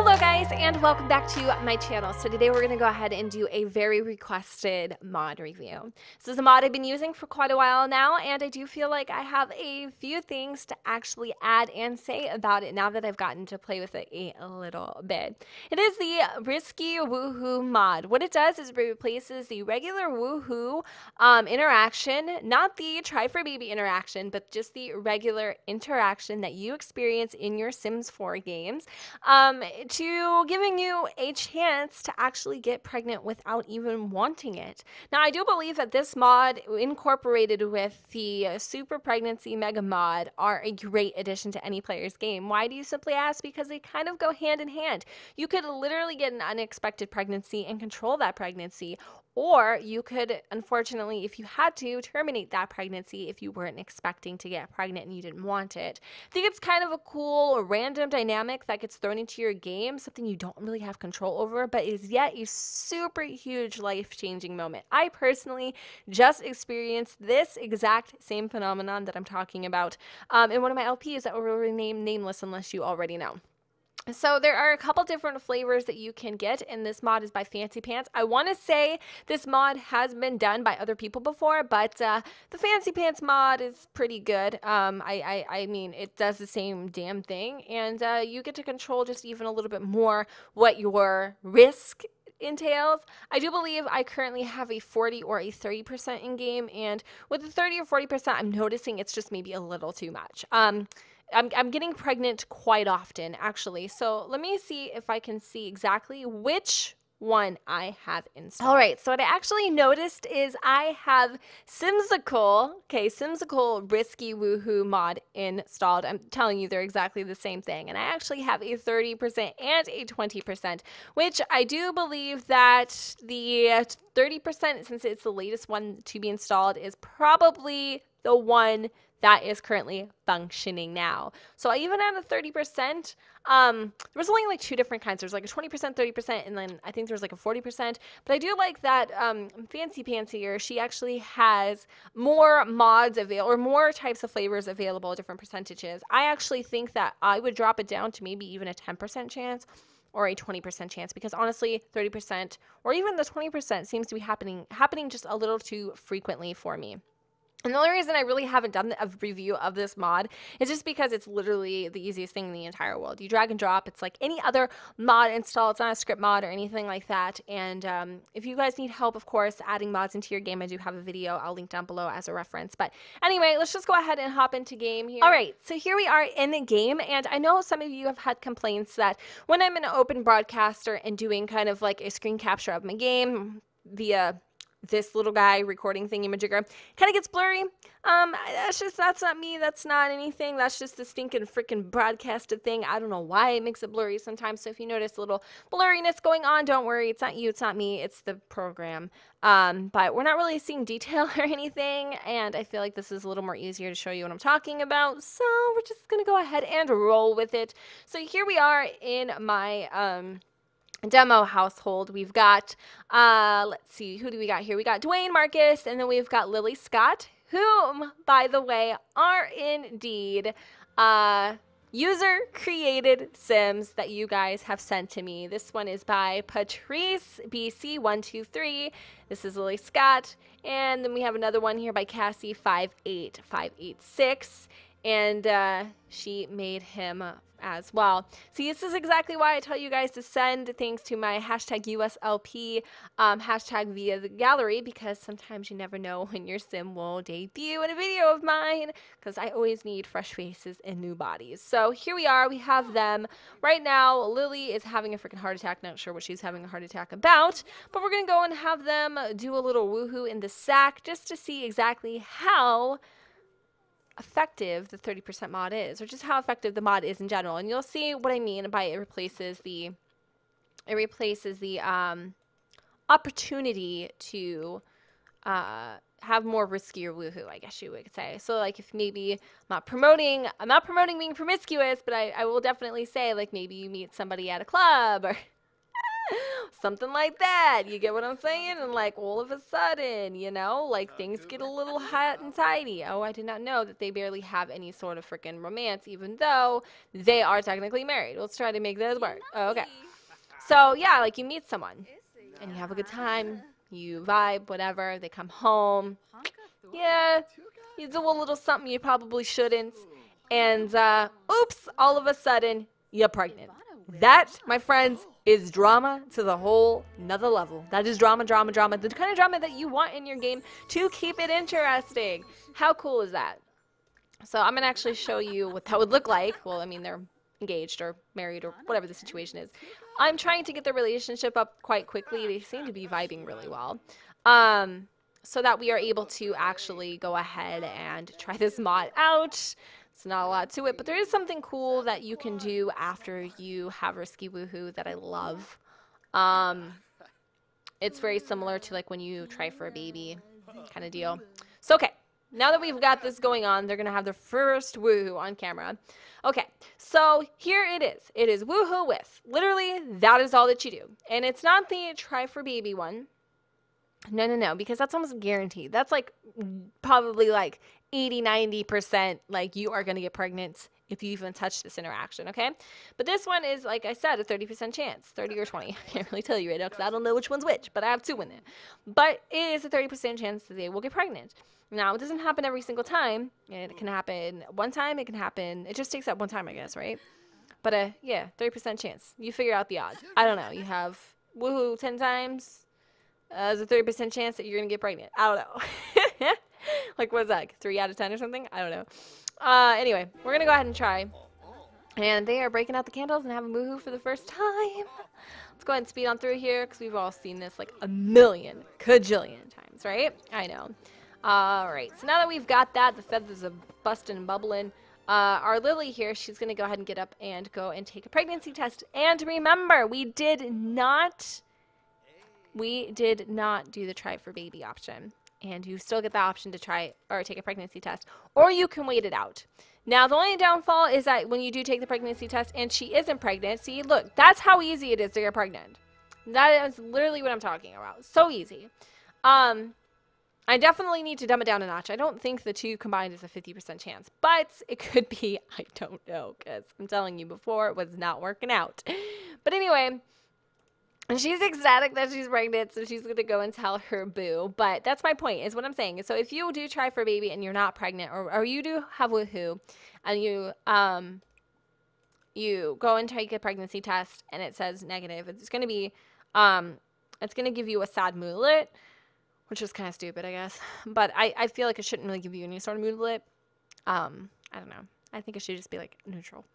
Hello guys, and welcome back to my channel. So today we're going to go ahead and do a very requested mod review. This is a mod I've been using for quite a while now, and I do feel like I have a few things to actually add and say about it now that I've gotten to play with it a little bit. It is the Risky Woo-Hooo Mod. What it does is it replaces the regular Woo-Hoo interaction, not the Try for Baby interaction, but just the regular interaction that you experience in your Sims 4 games, to giving you a chance to actually get pregnant without even wanting it. Now, I do believe that this mod incorporated with the Super Pregnancy Mega Mod are a great addition to any player's game. Why do you simply ask? Because they kind of go hand in hand. You could literally get an unexpected pregnancy and control that pregnancy, or you could, unfortunately, if you had to, terminate that pregnancy if you weren't expecting to get pregnant and you didn't want it. I think it's kind of a cool random dynamic that gets thrown into your game, something you don't really have control over, but is yet a super huge life-changing moment. I personally just experienced this exact same phenomenon that I'm talking about in one of my LPs that will remain nameless unless you already know. So there are a couple different flavors that you can get, and this mod is by Fancy Pants. I want to say this mod has been done by other people before, but the Fancy Pants mod is pretty good. I mean, it does the same damn thing, and you get to control just even a little bit more what your risk entails. I do believe I currently have a 40 or a 30% in game, and with the 30 or 40%, I'm noticing it's just maybe a little too much. I'm getting pregnant quite often, actually. So let me see if I can see exactly which one I have installed. All right, so what I actually noticed is I have Simsicle Risky Woo-Hoo Mod installed. I'm telling you, they're exactly the same thing. And I actually have a 30% and a 20%, which I do believe that the 30%, since it's the latest one to be installed, is probably the one that is currently functioning now. So I even had a 30%. There was only like two different kinds. There's like a 20%, 30%, and then I think there's like a 40%. But I do like that Fancy Pants here, she actually has more mods available, or more types of flavors available, different percentages. I actually think that I would drop it down to maybe even a 10% chance or a 20% chance, because honestly, 30% or even the 20% seems to be happening just a little too frequently for me. And the only reason I really haven't done a review of this mod is just because it's literally the easiest thing in the entire world. You drag and drop. It's like any other mod install. It's not a script mod or anything like that. And if you guys need help, of course, adding mods into your game, I do have a video I'll link down below as a reference. But anyway, let's just go ahead and hop into game here. All right, so here we are in the game. And I know some of you have had complaints that when I'm an open broadcaster and doing kind of like a screen capture of my game via this little guy recording thingy-majigger, kind of gets blurry. That's not me, that's not anything, that's just the stinking freaking broadcasted thing. I don't know why it makes it blurry sometimes, so if you notice a little blurriness going on, don't worry, it's not you, it's not me, it's the program. But we're not really seeing detail or anything, and I feel like this is a little more easier to show you what I'm talking about, so we're just gonna go ahead and roll with it. So here we are in my demo household. We've got, let's see, who do we got here? We got Dwayne Marcus, and then we've got Lily Scott, whom, by the way, are indeed user-created Sims that you guys have sent to me. This one is by Patrice BC123. This is Lily Scott. And then we have another one here by Cassie58586. And she made him as well. See, this is exactly why I tell you guys to send things to my hashtag USLP hashtag via the gallery, because sometimes you never know when your sim will debut in a video of mine, because I always need fresh faces and new bodies. So here we are, we have them. Right now, Lily is having a freaking heart attack. Not sure what she's having a heart attack about, but we're gonna go and have them do a little woohoo in the sack just to see exactly how effective the 30% mod is, or just how effective the mod is in general. And you'll see what I mean by it replaces the opportunity to have more riskier woohoo, I guess you would say. So like, if maybe I'm not promoting being promiscuous, but I will definitely say, like, maybe you meet somebody at a club, or Something like that. You get what I'm saying? And like all of a sudden, you know, like things get a little hot and tidy. Oh, I did not know that they barely have any sort of freaking romance, even though they are technically married. Let's try to make this work. Okay. So yeah, like you meet someone and you have a good time. You vibe, whatever. They come home. Yeah, you do a little something you probably shouldn't. And oops, all of a sudden, you're pregnant. That, my friends, is drama to the whole nother level. That is drama, drama, drama. The kind of drama that you want in your game to keep it interesting. How cool is that? So I'm going to actually show you what that would look like. Well, I mean, they're engaged or married or whatever the situation is. I'm trying to get the relationship up quite quickly. They seem to be vibing really well. So that we are able to actually go ahead and try this mod out. It's not a lot to it, but there is something cool that you can do after you have Risky Woohoo that I love. It's very similar to like when you try for a baby kind of deal. So, okay. Now that we've got this going on, they're going to have their first woohoo on camera. Okay, so here it is. It is woohoo with. Literally, that is all that you do. And it's not the try for baby one. No, no, no, because that's almost guaranteed. That's like probably like 80-90% like you are going to get pregnant if you even touch this interaction, okay? But this one is, like I said, a 30% chance, 30 or 20. I can't really tell you right now because I don't know which one's which, but I have two in there. But it is a 30% chance that they will get pregnant. Now, it doesn't happen every single time. It can happen one time. It can happen. It just takes that one time, I guess, right? But, yeah, 30% chance. You figure out the odds. I don't know. You have woohoo 10 times. There's a 30% chance that you're going to get pregnant. I don't know. Like, what's that? Like 3 out of 10 or something? I don't know. Anyway, we're going to go ahead and try. And they are breaking out the candles and having woohoo for the first time. Let's go ahead and speed on through here because we've all seen this like a million, kajillion times, right? I know. Alright, so now that we've got that, the feathers are busting and bubbling. Our Lily here, she's going to go ahead and get up and go and take a pregnancy test. And remember, we did not do the try for baby option. And you still get the option to try or take a pregnancy test. Or you can wait it out. Now, the only downfall is that when you do take the pregnancy test and she isn't pregnant, see, look, that's how easy it is to get pregnant. That is literally what I'm talking about. So easy. I definitely need to dumb it down a notch. I don't think the two combined is a 50% chance, but it could be. I don't know, because I'm telling you before, it was not working out. But anyway, she's ecstatic that she's pregnant, so she's going to go and tell her boo. But that's my point, is what I'm saying. So if you do try for a baby and you're not pregnant, or you do have woohoo, and you go and take a pregnancy test, and it says negative, it's going to be, it's going to give you a sad moodlet, which is kind of stupid, I guess. But I feel like it shouldn't really give you any sort of moodlet. I don't know. I think it should just be, like, neutral.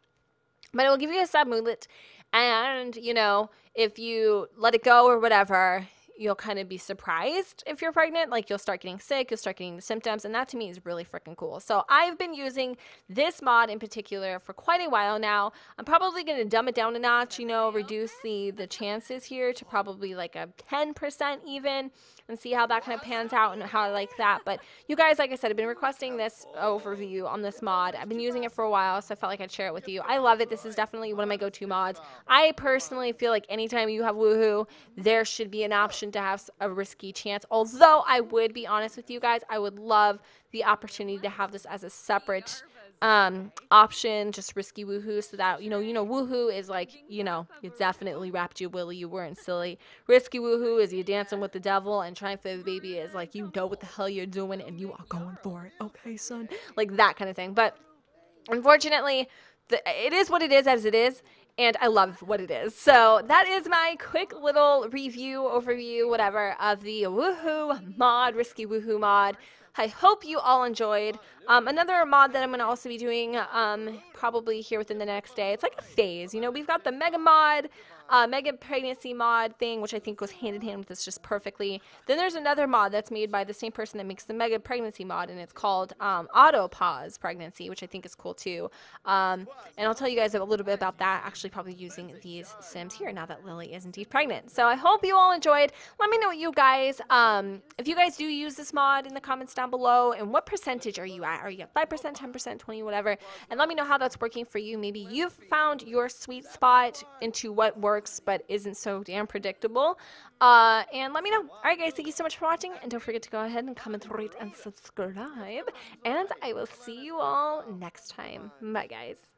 But it will give you a sad moodlet. And, you know, if you let it go or whatever, you'll kind of be surprised if you're pregnant. Like, you'll start getting sick. You'll start getting the symptoms. And that, to me, is really freaking cool. So I've been using this mod in particular for quite a while now. I'm probably going to dumb it down a notch, you know, reduce the chances here to probably like a 10% even, and see how that kind of pans out and how I like that. But you guys, like I said, I've been requesting this overview on this mod. I've been using it for a while, so I felt like I'd share it with you. I love it. This is definitely one of my go-to mods. I personally feel like anytime you have woohoo, there should be an option to have a risky chance. Although I would be honest with you guys, I would love the opportunity to have this as a separate option, just risky woohoo, so that you know woohoo is like, you know, you definitely wrapped your willy, you weren't silly. Risky woohoo is you dancing with the devil, and trying for the baby is like, you know what the hell you're doing and you are going for it, okay son, like that kind of thing. But unfortunately, it is what it is as it is, and I love what it is. So that is my quick little review, overview, whatever, of the Woo-Hoo mod, Risky Woo-Hoo mod. I hope you all enjoyed. Another mod that I'm going to also be doing probably here within the next day. It's like a phase. You know, we've got the Mega mod, Mega Pregnancy mod thing, which I think goes hand in hand with this just perfectly. Then there's another mod that's made by the same person that makes the Mega Pregnancy mod, and it's called Auto Pause Pregnancy, which I think is cool too. And I'll tell you guys a little bit about that, actually probably using these Sims here now that Lily is indeed pregnant. So I hope you all enjoyed. Let me know what you guys, if you guys do use this mod in the comments down below, and what percentage are you at? Are you at 5%, 10%, 20%, whatever? And let me know how that's working for you. Maybe you've found your sweet spot into what works works but isn't so damn predictable. And let me know. Alright guys, thank you so much for watching, and don't forget to go ahead and comment, rate, and subscribe. And I will see you all next time. Bye guys.